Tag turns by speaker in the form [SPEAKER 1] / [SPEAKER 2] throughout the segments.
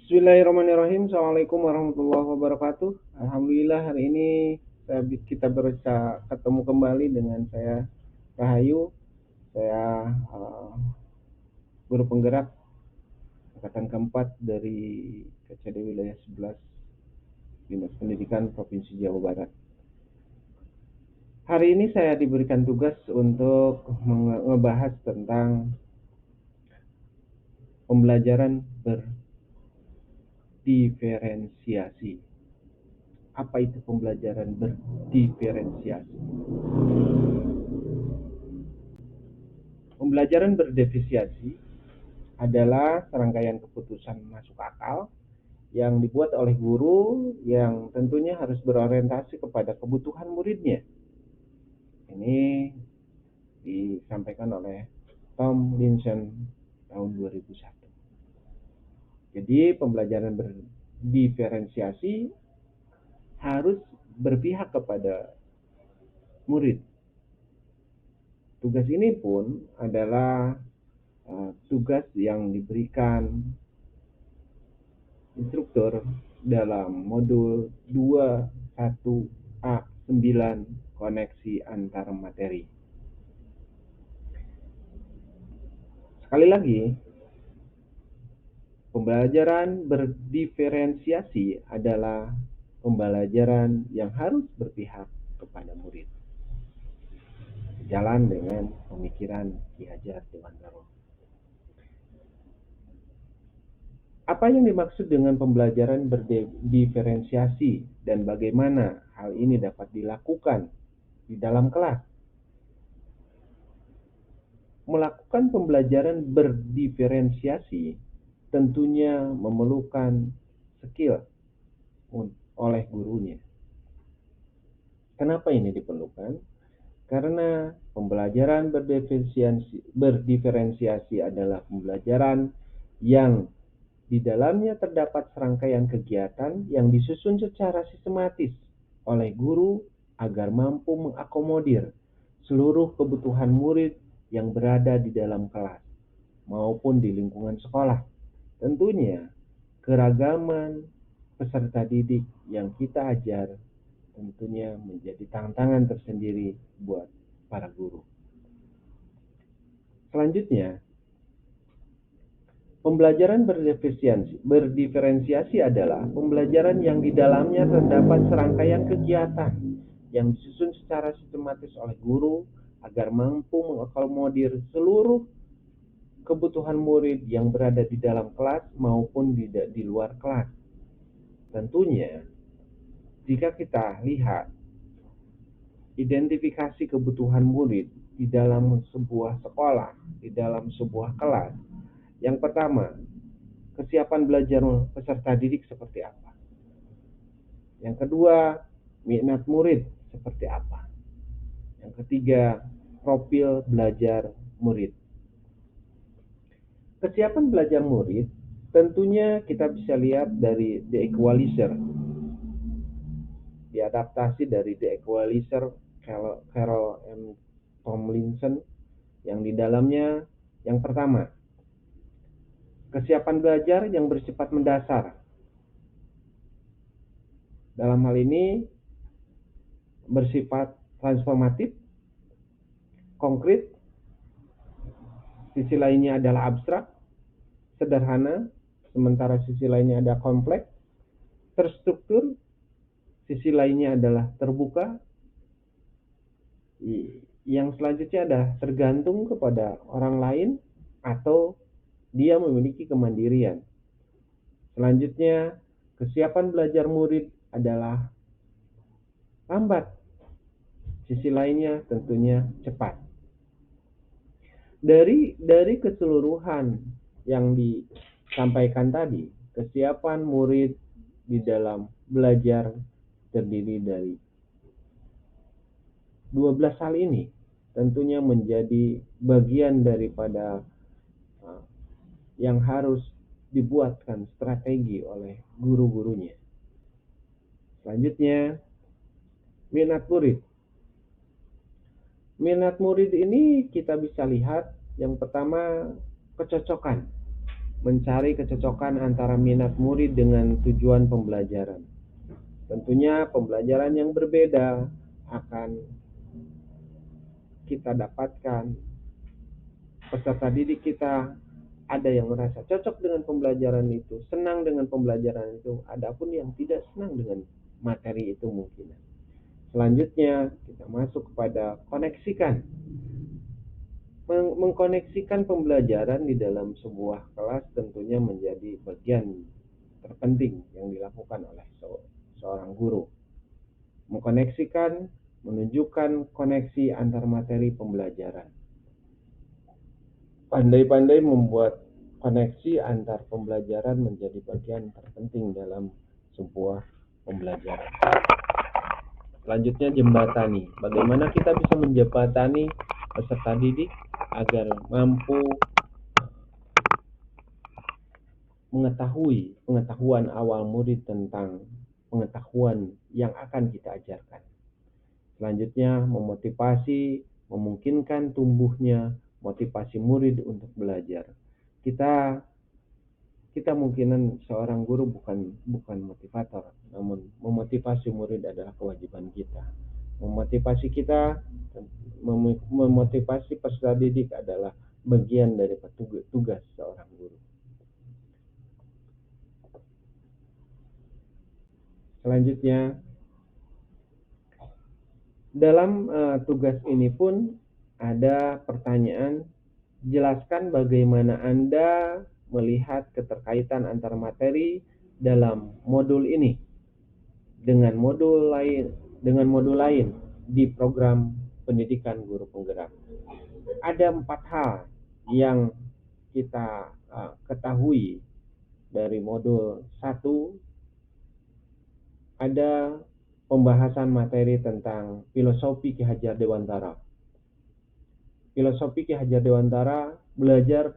[SPEAKER 1] Bismillahirrahmanirrahim. Assalamualaikum warahmatullahi wabarakatuh. Alhamdulillah hari ini kita bisa ketemu kembali dengan saya Rahayu. Saya guru penggerak angkatan keempat dari KCD wilayah 11 Dinas Pendidikan Provinsi Jawa Barat. Hari ini saya diberikan tugas untuk membahas tentang pembelajaran berdiferensiasi. Apa itu pembelajaran berdiferensiasi? Pembelajaran berdiferensiasi adalah serangkaian keputusan masuk akal yang dibuat oleh guru yang tentunya harus berorientasi kepada kebutuhan muridnya. Ini disampaikan oleh Tom Linson tahun 2001. Jadi pembelajaran berdiferensiasi harus berpihak kepada murid. Tugas ini pun adalah tugas yang diberikan instruktur dalam modul 21A9 koneksi antar materi. Sekali lagi, pembelajaran berdiferensiasi adalah pembelajaran yang harus berpihak kepada murid. Jalan dengan pemikiran Ki Hajar Dewantara. Apa yang dimaksud dengan pembelajaran berdiferensiasi dan bagaimana hal ini dapat dilakukan di dalam kelas? Melakukan pembelajaran berdiferensiasi tentunya memerlukan skill oleh gurunya. Kenapa ini diperlukan? Karena pembelajaran berdiferensiasi adalah pembelajaran yang di dalamnya terdapat serangkaian kegiatan yang disusun secara sistematis oleh guru agar mampu mengakomodir seluruh kebutuhan murid yang berada di dalam kelas maupun di lingkungan sekolah. Tentunya keragaman peserta didik yang kita ajar tentunya menjadi tantangan tersendiri buat para guru. Selanjutnya, pembelajaran berdiferensiasi adalah pembelajaran yang di dalamnya terdapat serangkaian kegiatan yang disusun secara sistematis oleh guru agar mampu mengakomodir seluruh kebutuhan murid yang berada di dalam kelas maupun di luar kelas. Tentunya, jika kita lihat identifikasi kebutuhan murid di dalam sebuah sekolah, di dalam sebuah kelas, yang pertama, kesiapan belajar peserta didik seperti apa. Yang kedua, minat murid seperti apa. Yang ketiga, profil belajar murid. Kesiapan belajar murid tentunya kita bisa lihat dari The Equalizer. Diadaptasi dari The Equalizer Carol M. Tomlinson yang di dalamnya yang pertama, kesiapan belajar yang bersifat mendasar. Dalam hal ini bersifat transformatif, konkret, sisi lainnya adalah abstrak, sederhana, sementara sisi lainnya ada kompleks, terstruktur, sisi lainnya adalah terbuka. Yang selanjutnya adalah tergantung kepada orang lain atau dia memiliki kemandirian. Selanjutnya, kesiapan belajar murid adalah lambat. Sisi lainnya tentunya cepat. Dari keseluruhan yang disampaikan tadi, kesiapan murid di dalam belajar terdiri dari 12 hal ini tentunya menjadi bagian daripada yang harus dibuatkan strategi oleh guru-gurunya. Selanjutnya, minat murid. Minat murid ini kita bisa lihat yang pertama kecocokan. mencari kecocokan antara minat murid dengan tujuan pembelajaran. Tentunya pembelajaran yang berbeda akan kita dapatkan. Peserta didik kita ada yang merasa cocok dengan pembelajaran itu, senang dengan pembelajaran itu, adapun yang tidak senang dengan materi itu mungkin. Selanjutnya kita masuk kepada koneksikan. Mengkoneksikan pembelajaran di dalam sebuah kelas tentunya menjadi bagian terpenting yang dilakukan oleh seorang guru. Mengkoneksikan, menunjukkan koneksi antar materi pembelajaran. Pandai-pandai membuat koneksi antar pembelajaran menjadi bagian terpenting dalam sebuah pembelajaran. Selanjutnya, jembatani. Bagaimana kita bisa menjembatani peserta didik agar mampu mengetahui pengetahuan awal murid tentang pengetahuan yang akan kita ajarkan. Selanjutnya, memotivasi, memungkinkan tumbuhnya motivasi murid untuk belajar. Kita mungkinan seorang guru bukan motivator, namun memotivasi murid adalah kewajiban kita. Memotivasi peserta didik adalah bagian dari tugas seorang guru. Selanjutnya, dalam tugas ini pun ada pertanyaan, jelaskan bagaimana Anda melihat keterkaitan antar materi dalam modul ini dengan modul lain di program pendidikan guru penggerak. Ada 4 hal yang kita ketahui dari modul 1. Ada pembahasan materi tentang filosofi Ki Hajar Dewantara. Filosofi Ki Hajar Dewantara, belajar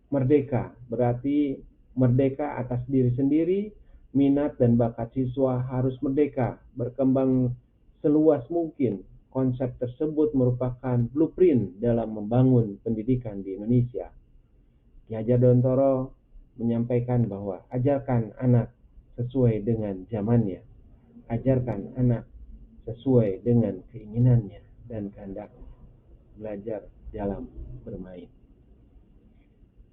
[SPEAKER 1] merdeka, berarti merdeka atas diri sendiri, minat dan bakat siswa harus merdeka, berkembang seluas mungkin. Konsep tersebut merupakan blueprint dalam membangun pendidikan di Indonesia. Ki Hajar Dewantara menyampaikan bahwa ajarkan anak sesuai dengan zamannya, ajarkan anak sesuai dengan keinginannya dan kehendaknya, belajar dalam bermain.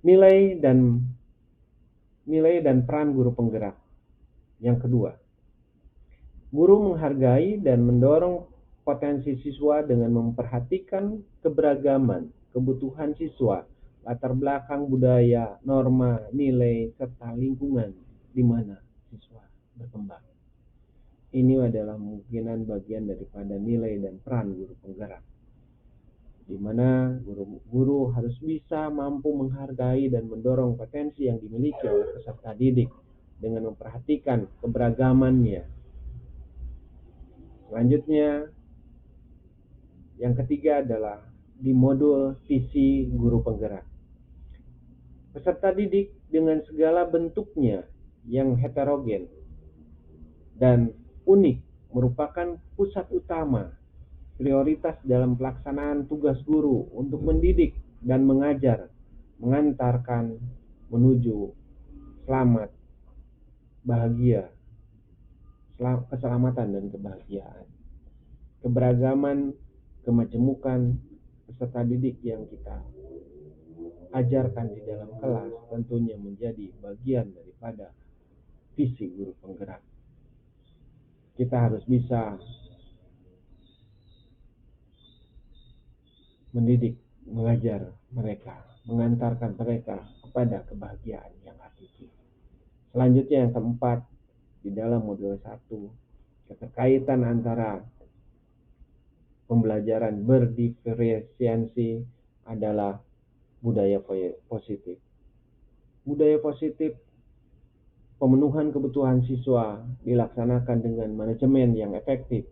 [SPEAKER 1] Nilai dan peran guru penggerak. Yang kedua, guru menghargai dan mendorong potensi siswa dengan memperhatikan keberagaman, kebutuhan siswa, latar belakang budaya, norma, nilai, serta lingkungan di mana siswa berkembang. Ini adalah kemungkinan bagian daripada nilai dan peran guru penggerak, di mana guru harus bisa mampu menghargai dan mendorong potensi yang dimiliki oleh peserta didik dengan memperhatikan keberagamannya. Selanjutnya, yang ketiga adalah di modul visi guru penggerak. Peserta didik dengan segala bentuknya yang heterogen dan unik merupakan pusat utama prioritas dalam pelaksanaan tugas guru untuk mendidik dan mengajar, mengantarkan menuju selamat, bahagia, keselamatan dan kebahagiaan. Keberagaman, kemajemukan peserta didik yang kita ajarkan di dalam kelas tentunya menjadi bagian daripada visi guru penggerak. Kita harus bisa mendidik, mengajar mereka, mengantarkan mereka kepada kebahagiaan yang hakiki. Selanjutnya yang keempat, di dalam modul 1, keterkaitan antara pembelajaran berdiferensiasi adalah budaya positif. Budaya positif, pemenuhan kebutuhan siswa dilaksanakan dengan manajemen yang efektif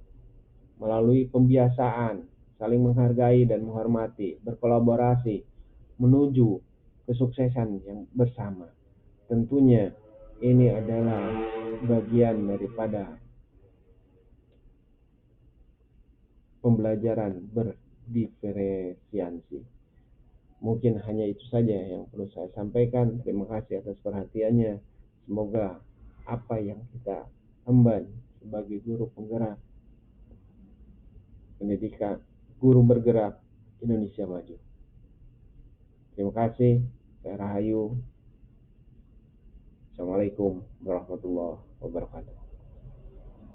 [SPEAKER 1] melalui pembiasaan, saling menghargai dan menghormati, berkolaborasi menuju kesuksesan yang bersama. Tentunya ini adalah bagian daripada pembelajaran berdiferensiasi. Mungkin hanya itu saja yang perlu saya sampaikan. Terima kasih atas perhatiannya. Semoga apa yang kita emban sebagai guru penggerak pendidikan, guru bergerak Indonesia Maju. Terima kasih. Saya Rahayu. Assalamualaikum warahmatullahi wabarakatuh.